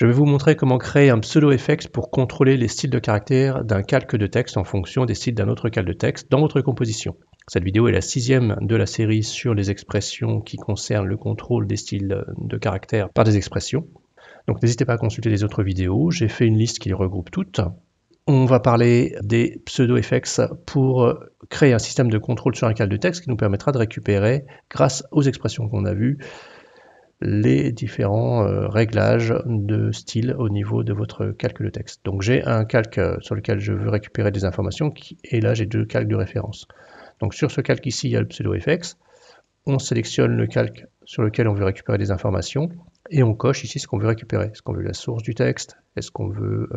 Je vais vous montrer comment créer un pseudo-effect pour contrôler les styles de caractère d'un calque de texte en fonction des styles d'un autre calque de texte dans votre composition. Cette vidéo est la 6e de la série sur les expressions qui concernent le contrôle des styles de caractère par des expressions. Donc n'hésitez pas à consulter les autres vidéos, j'ai fait une liste qui les regroupe toutes. On va parler des pseudo-effects pour créer un système de contrôle sur un calque de texte qui nous permettra de récupérer, grâce aux expressions qu'on a vues, les différents réglages de style au niveau de votre calque de texte. Donc j'ai un calque sur lequel je veux récupérer des informations et là j'ai deux calques de référence. Donc sur ce calque ici, il y a le pseudo-effects. On sélectionne le calque sur lequel on veut récupérer des informations et on coche ici ce qu'on veut récupérer. Est-ce qu'on veut la source du texte? Est-ce qu'on veut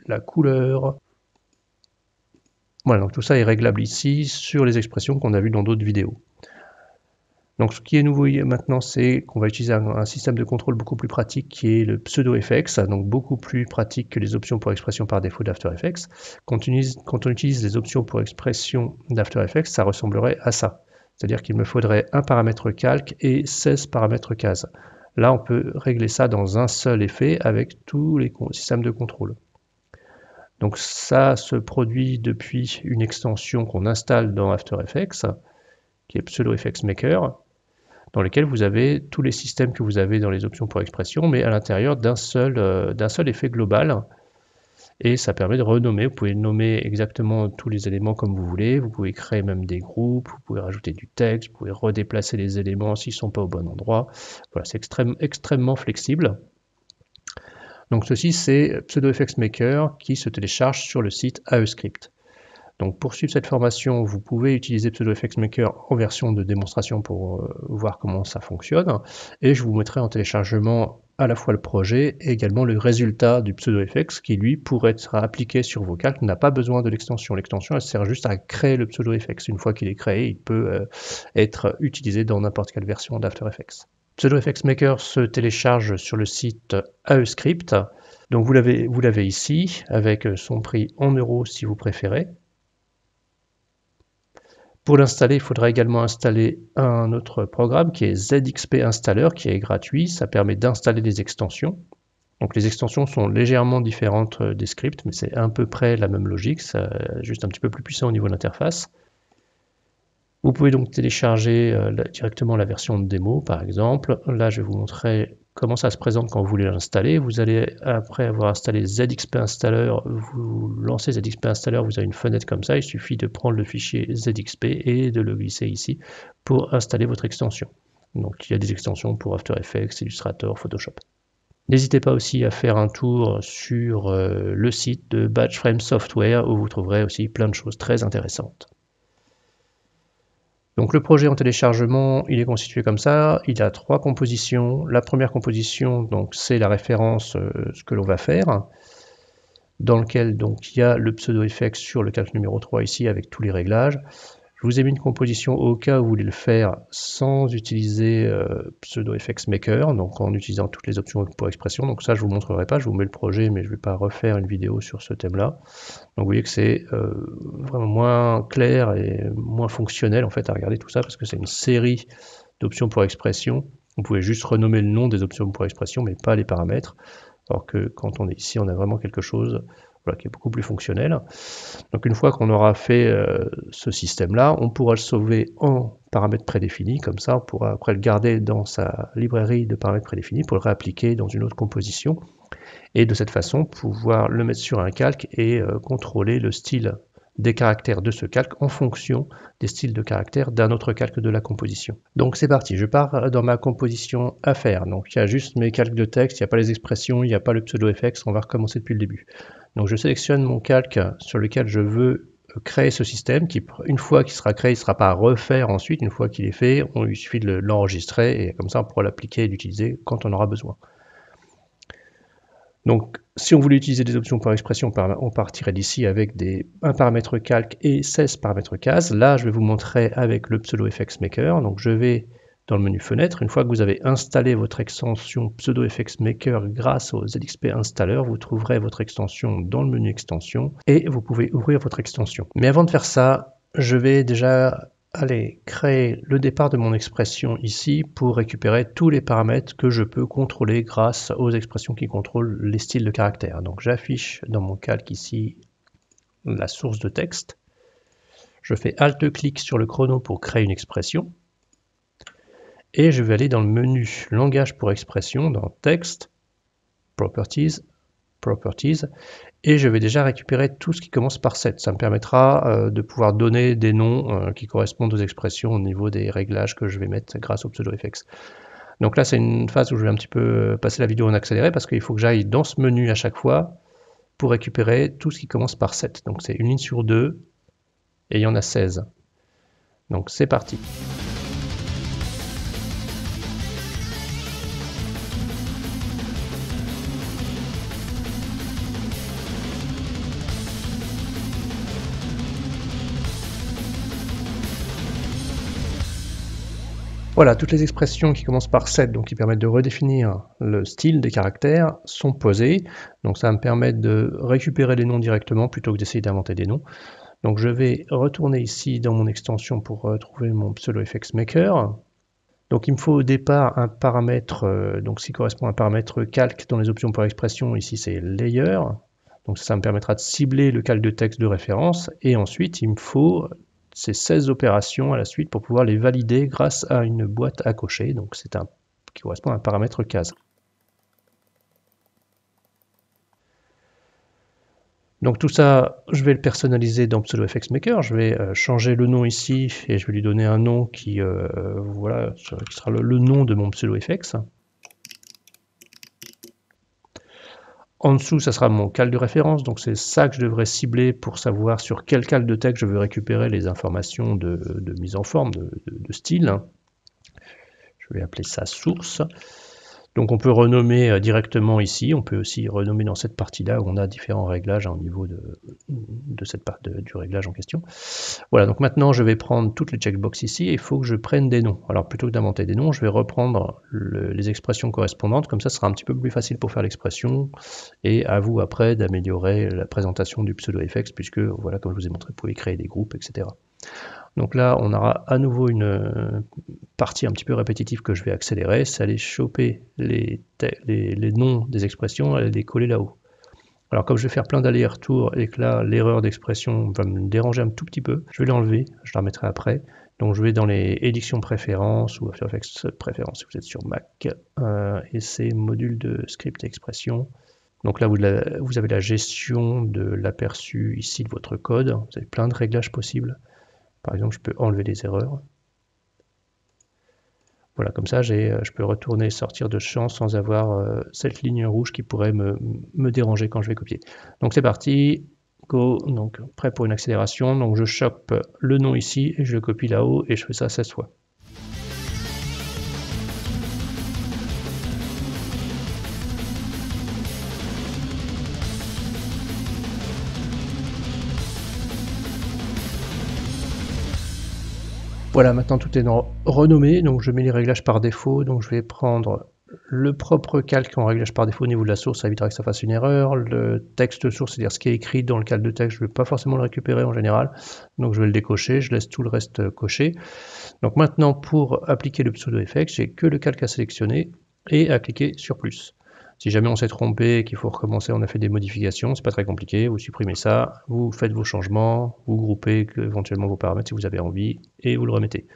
la couleur? Voilà, donc tout ça est réglable ici sur les expressions qu'on a vues dans d'autres vidéos. Donc ce qui est nouveau maintenant, c'est qu'on va utiliser un système de contrôle beaucoup plus pratique qui est le pseudo-effects, donc beaucoup plus pratique que les options pour expression par défaut d'After Effects. Quand on utilise les options pour expression d'After Effects, ça ressemblerait à ça. C'est-à-dire qu'il me faudrait un paramètre calque et 16 paramètres cases. Là, on peut régler ça dans un seul effet avec tous les systèmes de contrôle. Donc ça se produit depuis une extension qu'on installe dans After Effects, qui est Pseudo Effects Maker, dans lequel vous avez tous les systèmes que vous avez dans les options pour expression, mais à l'intérieur d'un seul effet global. Et ça permet de renommer. Vous pouvez nommer exactement tous les éléments comme vous voulez. Vous pouvez créer même des groupes, vous pouvez rajouter du texte, vous pouvez redéplacer les éléments s'ils ne sont pas au bon endroit. Voilà, c'est extrêmement flexible. Donc ceci, c'est Pseudo Effects Maker qui se télécharge sur le site AEscript. Donc pour suivre cette formation, vous pouvez utiliser Pseudo Effects Maker en version de démonstration pour voir comment ça fonctionne. Et je vous mettrai en téléchargement à la fois le projet et également le résultat du Pseudo Effects qui, lui, pour être appliqué sur vos calques, n'a pas besoin de l'extension. L'extension, elle sert juste à créer le Pseudo Effects. Une fois qu'il est créé, il peut être utilisé dans n'importe quelle version d'After Effects. Pseudo Effects Maker se télécharge sur le site AEscript. Donc vous l'avez ici, avec son prix en euros si vous préférez. Pour l'installer, il faudra également installer un autre programme qui est ZXP Installer, qui est gratuit. Ça permet d'installer des extensions. Donc les extensions sont légèrement différentes des scripts, mais c'est à peu près la même logique, c'est juste un petit peu plus puissant au niveau de l'interface. Vous pouvez donc télécharger directement la version de démo, par exemple. Là, je vais vous montrer comment ça se présente quand vous voulez l'installer. Vous allez, après avoir installé ZXP Installer, vous lancez ZXP Installer, vous avez une fenêtre comme ça. Il suffit de prendre le fichier ZXP et de le glisser ici pour installer votre extension. Donc, il y a des extensions pour After Effects, Illustrator, Photoshop. N'hésitez pas aussi à faire un tour sur le site de Batchframe Software où vous trouverez aussi plein de choses très intéressantes. Donc le projet en téléchargement, il est constitué comme ça, il a 3 compositions. La première composition, donc c'est la référence, ce que l'on va faire, dans lequel donc il y a le pseudo effects sur le calque numéro 3 ici avec tous les réglages. Je vous ai mis une composition au cas où vous voulez le faire sans utiliser Pseudo Effects Maker, donc en utilisant toutes les options pour expression. Donc ça, je vous montrerai pas, je vous mets le projet, mais je ne vais pas refaire une vidéo sur ce thème-là. Donc vous voyez que c'est vraiment moins clair et moins fonctionnel en fait à regarder tout ça, parce que c'est une série d'options pour expression. Vous pouvez juste renommer le nom des options pour expression, mais pas les paramètres. Alors que quand on est ici, on a vraiment quelque chose qui est beaucoup plus fonctionnel. Donc une fois qu'on aura fait ce système-là, on pourra le sauver en paramètres prédéfinis, comme ça on pourra après le garder dans sa librairie de paramètres prédéfinis pour le réappliquer dans une autre composition, et de cette façon pouvoir le mettre sur un calque et contrôler le style des caractères de ce calque en fonction des styles de caractères d'un autre calque de la composition. Donc c'est parti, je pars dans ma composition à faire. Donc il y a juste mes calques de texte, il n'y a pas les expressions, il n'y a pas le pseudo effects, on va recommencer depuis le début. Donc je sélectionne mon calque sur lequel je veux créer ce système, qui une fois qu'il sera créé, il ne sera pas à refaire ensuite. Une fois qu'il est fait, il suffit de l'enregistrer et comme ça on pourra l'appliquer et l'utiliser quand on aura besoin. Donc si on voulait utiliser des options pour expression, on partirait d'ici avec un paramètre calque et 16 paramètres cases. Là je vais vous montrer avec le Pseudo Effects Maker. Donc je vais dans le menu fenêtre. Une fois que vous avez installé votre extension Pseudo Effects Maker grâce au ZXP Installer, vous trouverez votre extension dans le menu extension et vous pouvez ouvrir votre extension. Mais avant de faire ça, je vais déjà aller créer le départ de mon expression ici pour récupérer tous les paramètres que je peux contrôler grâce aux expressions qui contrôlent les styles de caractères. Donc j'affiche dans mon calque ici la source de texte. Je fais Alt-clic sur le chrono pour créer une expression. Et je vais aller dans le menu Langage pour expression, dans Text, Properties, et je vais déjà récupérer tout ce qui commence par 7. Ça me permettra de pouvoir donner des noms qui correspondent aux expressions au niveau des réglages que je vais mettre grâce au pseudo-fx. Donc là, c'est une phase où je vais un petit peu passer la vidéo en accéléré parce qu'il faut que j'aille dans ce menu à chaque fois pour récupérer tout ce qui commence par 7. Donc c'est une ligne sur 2 et il y en a 16. Donc c'est parti. Voilà, toutes les expressions qui commencent par 7, donc qui permettent de redéfinir le style des caractères, sont posées. Donc ça va me permettre de récupérer les noms directement plutôt que d'essayer d'inventer des noms. Donc je vais retourner ici dans mon extension pour trouver mon pseudo-fx maker. Donc il me faut au départ un paramètre, donc s'il correspond à un paramètre calque dans les options pour expression, ici c'est layer. Donc ça me permettra de cibler le calque de texte de référence. Et ensuite il me faut ces 16 opérations à la suite pour pouvoir les valider grâce à une boîte à cocher. Donc c'est qui correspond à un paramètre case. Donc tout ça, je vais le personnaliser dans pseudo-fx maker. Je vais changer le nom ici et je vais lui donner un nom qui, voilà, qui sera le nom de mon pseudo-fx. En dessous, ça sera mon calque de référence, donc c'est ça que je devrais cibler pour savoir sur quel calque de texte je veux récupérer les informations de mise en forme, de style. Je vais appeler ça source. Donc on peut renommer directement ici, on peut aussi renommer dans cette partie-là où on a différents réglages au niveau du réglage en question. Voilà, donc maintenant je vais prendre toutes les checkbox ici et il faut que je prenne des noms. Alors plutôt que d'inventer des noms, je vais reprendre les expressions correspondantes, comme ça ce sera un petit peu plus facile pour faire l'expression et à vous après d'améliorer la présentation du pseudo-fx puisque voilà, comme je vous ai montré, vous pouvez créer des groupes, etc. Donc là, on aura à nouveau une partie un petit peu répétitive que je vais accélérer, c'est aller choper les noms des expressions et les coller là-haut. Alors comme je vais faire plein d'allers-retours et que là, l'erreur d'expression va me déranger un tout petit peu, je vais l'enlever, je la remettrai après. Donc je vais dans les édictions préférences ou After Effects préférences si vous êtes sur Mac, et c'est module de script et expression. Donc là, vous avez la gestion de l'aperçu ici de votre code, vous avez plein de réglages possibles. Par exemple, je peux enlever les erreurs. Voilà, comme ça, je peux retourner et sortir de champ sans avoir cette ligne rouge qui pourrait me déranger quand je vais copier. Donc c'est parti, go, donc prêt pour une accélération. Donc je chope le nom ici et je le copie là-haut et je fais ça 16 fois. Voilà, maintenant tout est renommé, donc je mets les réglages par défaut, donc je vais prendre le propre calque en réglage par défaut au niveau de la source, ça évitera que ça fasse une erreur. Le texte source, c'est-à-dire ce qui est écrit dans le calque de texte, je ne vais pas forcément le récupérer en général, donc je vais le décocher, je laisse tout le reste coché. Donc maintenant, pour appliquer le pseudo-fx, j'ai que le calque à sélectionner et à cliquer sur plus. Si jamais on s'est trompé, qu'il faut recommencer, on a fait des modifications, c'est pas très compliqué, vous supprimez ça, vous faites vos changements, vous groupez éventuellement vos paramètres si vous avez envie, et vous le remettez.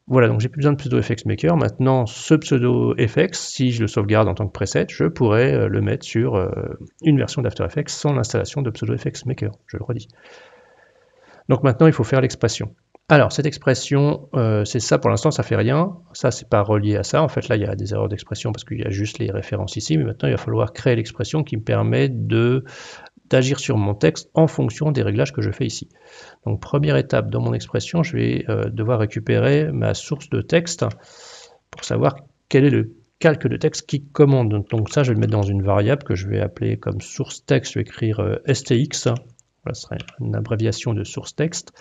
Voilà, donc j'ai plus besoin de pseudo-fx maker. Maintenant, ce pseudo-fx, si je le sauvegarde en tant que preset, je pourrais le mettre sur une version d'After Effects sans l'installation de pseudo-fx maker, je le redis. Donc maintenant, il faut faire l'expression. Alors, cette expression, c'est ça pour l'instant, ça fait rien. Ça, c'est pas relié à ça. En fait, là, il y a des erreurs d'expression parce qu'il y a juste les références ici. Mais maintenant, il va falloir créer l'expression qui me permet d'agir sur mon texte en fonction des réglages que je fais ici. Donc, première étape dans mon expression, je vais devoir récupérer ma source de texte pour savoir quel est le calque de texte qui commande. Donc ça, je vais le mettre dans une variable que je vais appeler comme source texte. Je vais écrire stx. Voilà, ce serait une abréviation de source texte.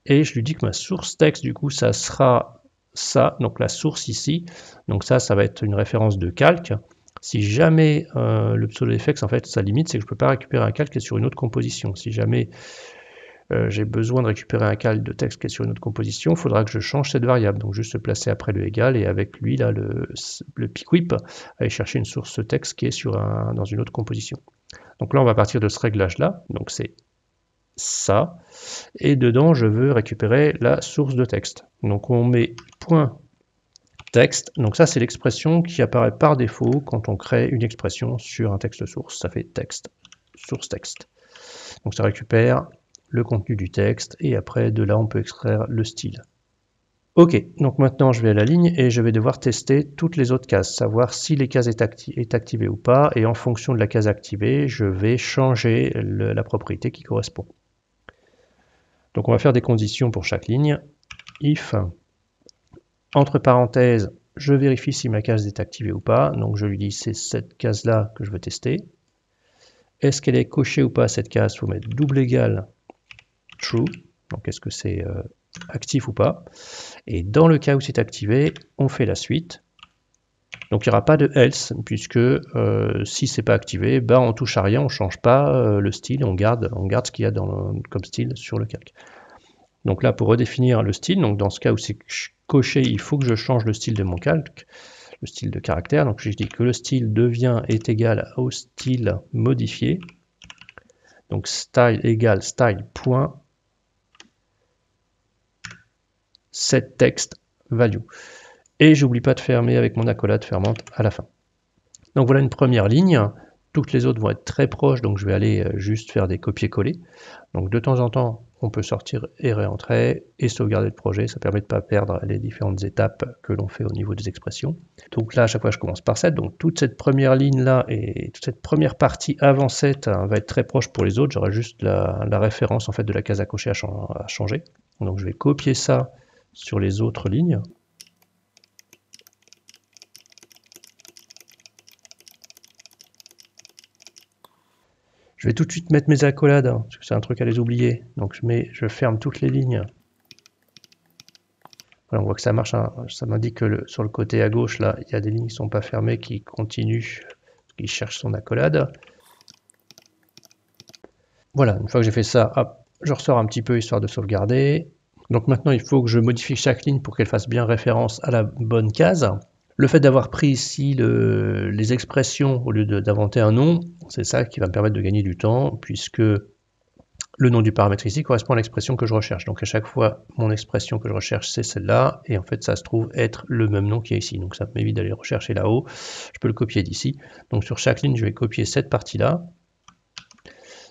Et je lui dis que ma source texte, du coup, ça sera ça, donc la source ici. Donc ça va être une référence de calque. Si jamais le pseudo-fx, en fait, sa limite, c'est que je ne peux pas récupérer un calque qui est sur une autre composition. Si jamais j'ai besoin de récupérer un cal de texte qui est sur une autre composition, il faudra que je change cette variable. Donc juste se placer après le égal et avec lui, là, le pick-whip, aller chercher une source texte qui est dans une autre composition. Donc là, on va partir de ce réglage-là. Donc c'est ça. Et dedans, je veux récupérer la source de texte. Donc on met point texte. Donc ça, c'est l'expression qui apparaît par défaut quand on crée une expression sur un texte source. Ça fait texte, source texte. Donc ça récupère le contenu du texte et après de là on peut extraire le style. Ok, donc maintenant je vais à la ligne et je vais devoir tester toutes les autres cases, savoir si les cases est activée ou pas, et en fonction de la case activée, je vais changer la propriété qui correspond. Donc on va faire des conditions pour chaque ligne. If, entre parenthèses, je vérifie si ma case est activée ou pas, donc je lui dis c'est cette case-là que je veux tester. Est-ce qu'elle est cochée ou pas cette case? Il faut mettre double égal true. Donc est-ce que c'est actif ou pas? Et dans le cas où c'est activé, on fait la suite. Donc il n'y aura pas de else, puisque si c'est pas activé, ben, on touche à rien, on ne change pas le style, on garde ce qu'il y a comme style sur le calque. Donc là, pour redéfinir le style, donc dans ce cas où c'est coché, il faut que je change le style de mon calque, le style de caractère. Donc je dis que le style est égal au style modifié. Donc style égale style point set text value. Et j'oublie pas de fermer avec mon accolade fermante à la fin. Donc voilà une première ligne. Toutes les autres vont être très proches, donc je vais aller juste faire des copier-coller. Donc de temps en temps, on peut sortir et réentrer et sauvegarder le projet. Ça permet de ne pas perdre les différentes étapes que l'on fait au niveau des expressions. Donc là, à chaque fois, je commence par 7. Donc toute cette première ligne-là et toute cette première partie avant 7 va être très proche pour les autres. J'aurai juste la référence en fait, de la case à cocher à changer. Donc je vais copier ça sur les autres lignes. Je vais tout de suite mettre mes accolades, parce que c'est un truc à les oublier. Donc je ferme toutes les lignes. Voilà, on voit que ça marche. Hein. Ça m'indique que sur le côté à gauche, là, il y a des lignes qui ne sont pas fermées, qui continuent, qui cherchent son accolade. Voilà, une fois que j'ai fait ça, hop, je ressors un petit peu histoire de sauvegarder. Donc maintenant, il faut que je modifie chaque ligne pour qu'elle fasse bien référence à la bonne case. Le fait d'avoir pris ici les expressions au lieu d'inventer un nom, c'est ça qui va me permettre de gagner du temps, puisque le nom du paramètre ici correspond à l'expression que je recherche. Donc à chaque fois, mon expression que je recherche, c'est celle-là, et en fait, ça se trouve être le même nom qui est ici. Donc ça m'évite d'aller rechercher là-haut. Je peux le copier d'ici. Donc sur chaque ligne, je vais copier cette partie-là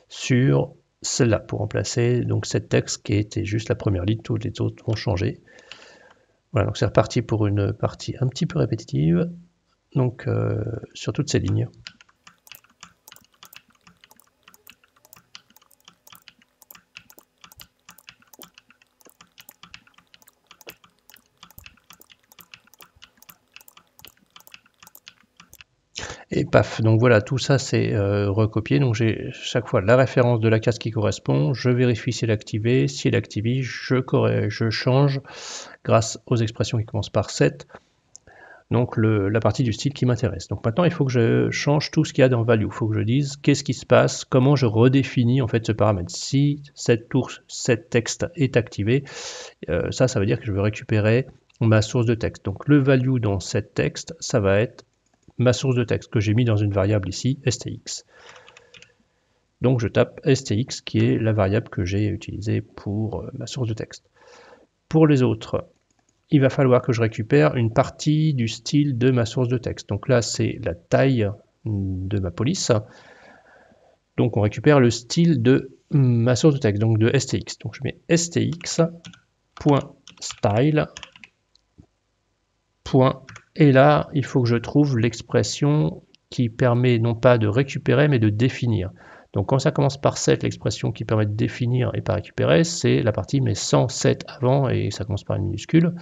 sur celle-là pour remplacer donc cette texte qui était juste la première ligne. Toutes les autres vont changer. Voilà, donc c'est reparti pour une partie un petit peu répétitive, donc sur toutes ces lignes. Et paf, donc voilà, tout ça c'est recopié, donc j'ai chaque fois la référence de la case qui correspond, je vérifie si elle est activée, si elle est activée, je change grâce aux expressions qui commencent par 7, donc la partie du style qui m'intéresse. Donc maintenant il faut que je change tout ce qu'il y a dans value, il faut que je dise qu'est-ce qui se passe, comment je redéfinis en fait ce paramètre. Si cette texte est activé, ça veut dire que je veux récupérer ma source de texte. Donc le value dans cette texte, ça va être ma source de texte que j'ai mis dans une variable ici, stx. Donc je tape stx qui est la variable que j'ai utilisée pour ma source de texte. Pour les autres, il va falloir que je récupère une partie du style de ma source de texte. Donc là, c'est la taille de ma police. Donc on récupère le style de ma source de texte, donc de stx. Donc je mets stx.style. Et là, il faut que je trouve l'expression qui permet non pas de récupérer, mais de définir. Donc quand ça commence par 7, l'expression qui permet de définir et pas récupérer, c'est la partie mais sans 7 avant, et ça commence par une minuscule,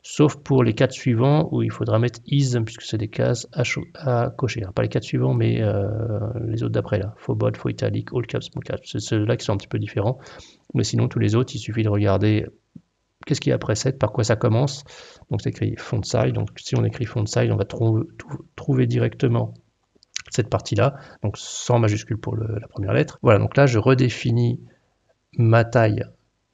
sauf pour les 4 suivants où il faudra mettre is, puisque c'est des cases à cocher. Alors, pas les 4 suivants, mais les autres d'après là. Faux bold, faux italique, all caps, small caps. C'est ceux-là qui sont un petit peu différents. Mais sinon, tous les autres, il suffit de regarder qu'est-ce qu'il y a après 7, par quoi ça commence. Donc c'est écrit font size, donc si on écrit font size, on va trouver directement cette partie-là, donc sans majuscule pour la première lettre. Voilà, donc là je redéfinis ma taille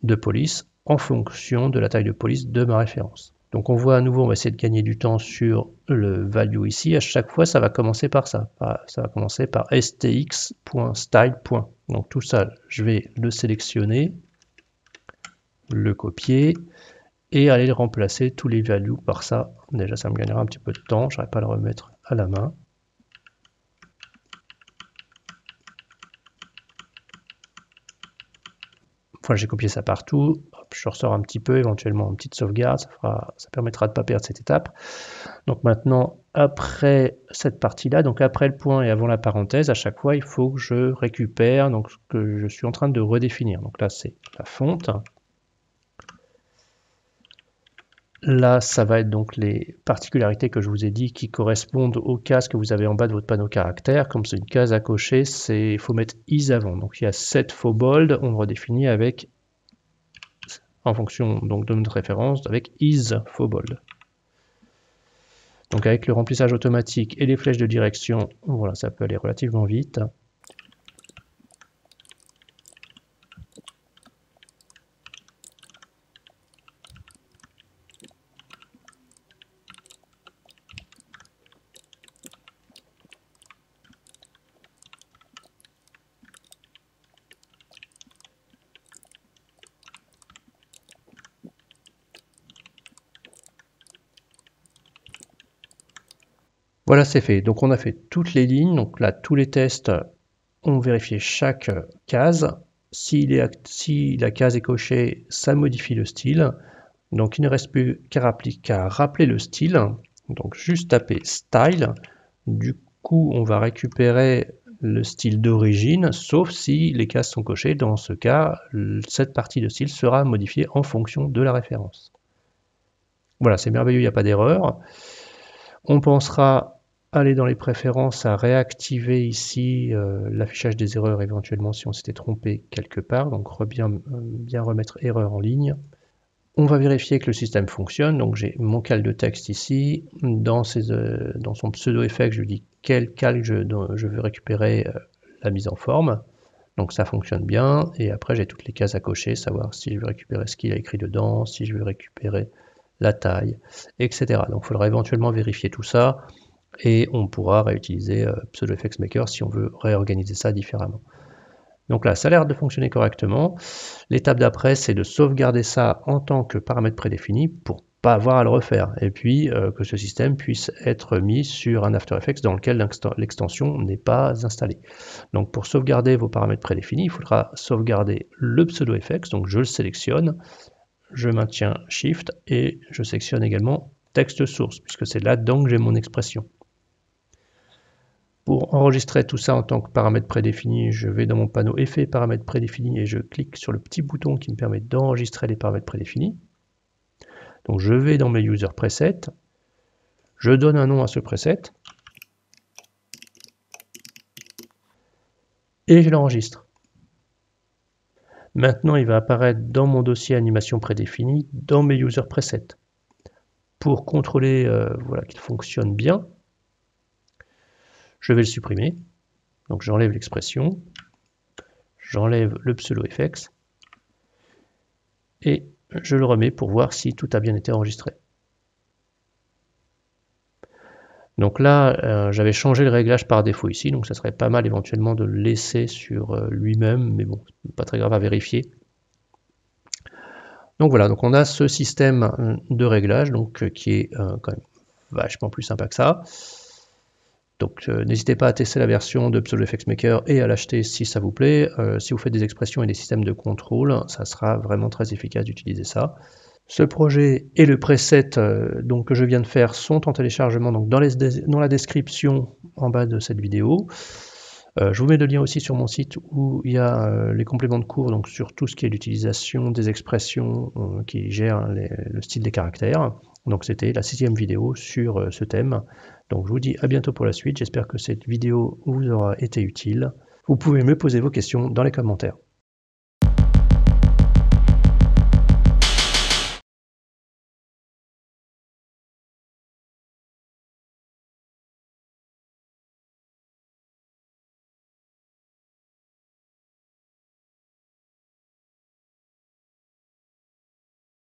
de police en fonction de la taille de police de ma référence. Donc on voit à nouveau, on va essayer de gagner du temps sur le value ici. À chaque fois, ça va commencer par ça. Ça va commencer par stx.style. Donc tout ça, je vais le sélectionner, le copier et aller remplacer tous les values par ça. Déjà, ça me gagnera un petit peu de temps. Je n'aurai pas à le remettre à la main. Enfin, j'ai copié ça partout. Hop, je ressors un petit peu, éventuellement une petite sauvegarde. Ça permettra de ne pas perdre cette étape. Donc maintenant, après cette partie-là, donc après le point et avant la parenthèse, à chaque fois, il faut que je récupère donc, ce que je suis en train de redéfinir. Donc là, c'est la fonte. Là, ça va être donc les particularités que je vous ai dit qui correspondent aux cases que vous avez en bas de votre panneau caractère. Comme c'est une case à cocher, il faut mettre is avant. Donc il y a set faux bold, on le redéfinit avec, en fonction donc de notre référence, avec is faux bold. Donc avec le remplissage automatique et les flèches de direction, voilà, ça peut aller relativement vite. Voilà, c'est fait. Donc on a fait toutes les lignes. Donc là, tous les tests ont vérifié chaque case. Si la case est cochée, ça modifie le style. Donc il ne reste plus qu'à rappeler le style. Donc juste taper style. Du coup, on va récupérer le style d'origine, sauf si les cases sont cochées. Dans ce cas, cette partie de style sera modifiée en fonction de la référence. Voilà, c'est merveilleux, il n'y a pas d'erreur. On pensera aller dans les préférences à réactiver ici l'affichage des erreurs éventuellement si on s'était trompé quelque part. Donc bien remettre erreur en ligne. On va vérifier que le système fonctionne. Donc j'ai mon calque de texte ici. Dans son pseudo-effet, je lui dis quel calque je veux récupérer la mise en forme. Donc ça fonctionne bien. Et après j'ai toutes les cases à cocher, savoir si je veux récupérer ce qu'il a écrit dedans, si je veux récupérer la taille, etc. Donc il faudra éventuellement vérifier tout ça. Et on pourra réutiliser PseudoFXmaker si on veut réorganiser ça différemment. Donc là, ça a l'air de fonctionner correctement. L'étape d'après, c'est de sauvegarder ça en tant que paramètre prédéfini pour pas avoir à le refaire. Et puis que ce système puisse être mis sur un After Effects dans lequel l'extension n'est pas installée. Donc pour sauvegarder vos paramètres prédéfinis, il faudra sauvegarder le PseudoFX. Donc je le sélectionne, je maintiens Shift et je sélectionne également texte source, puisque c'est là-dedans que j'ai mon expression. Pour enregistrer tout ça en tant que paramètre prédéfini, je vais dans mon panneau Effets paramètres prédéfinis et je clique sur le petit bouton qui me permet d'enregistrer les paramètres prédéfinis. Donc je vais dans mes User Presets, je donne un nom à ce preset et je l'enregistre. Maintenant, il va apparaître dans mon dossier animation prédéfinie, dans mes User Presets. Pour contrôler voilà, qu'il fonctionne bien, je vais le supprimer. Donc j'enlève l'expression, j'enlève le pseudo-effects et je le remets pour voir si tout a bien été enregistré. Donc là, j'avais changé le réglage par défaut ici, donc ça serait pas mal éventuellement de le laisser sur lui-même, mais bon, pas très grave à vérifier. Donc voilà, donc on a ce système de réglage donc, qui est quand même vachement plus sympa que ça. Donc n'hésitez pas à tester la version de PseudoFXmaker et à l'acheter si ça vous plaît. Si vous faites des expressions et des systèmes de contrôle, ça sera vraiment très efficace d'utiliser ça. Ce projet et le preset donc, que je viens de faire sont en téléchargement donc, dans la description en bas de cette vidéo. Je vous mets le lien aussi sur mon site où il y a les compléments de cours donc, sur tout ce qui est l'utilisation des expressions qui gèrent le style des caractères. Donc c'était la 6e vidéo sur ce thème. Donc je vous dis à bientôt pour la suite. J'espère que cette vidéo vous aura été utile. Vous pouvez me poser vos questions dans les commentaires.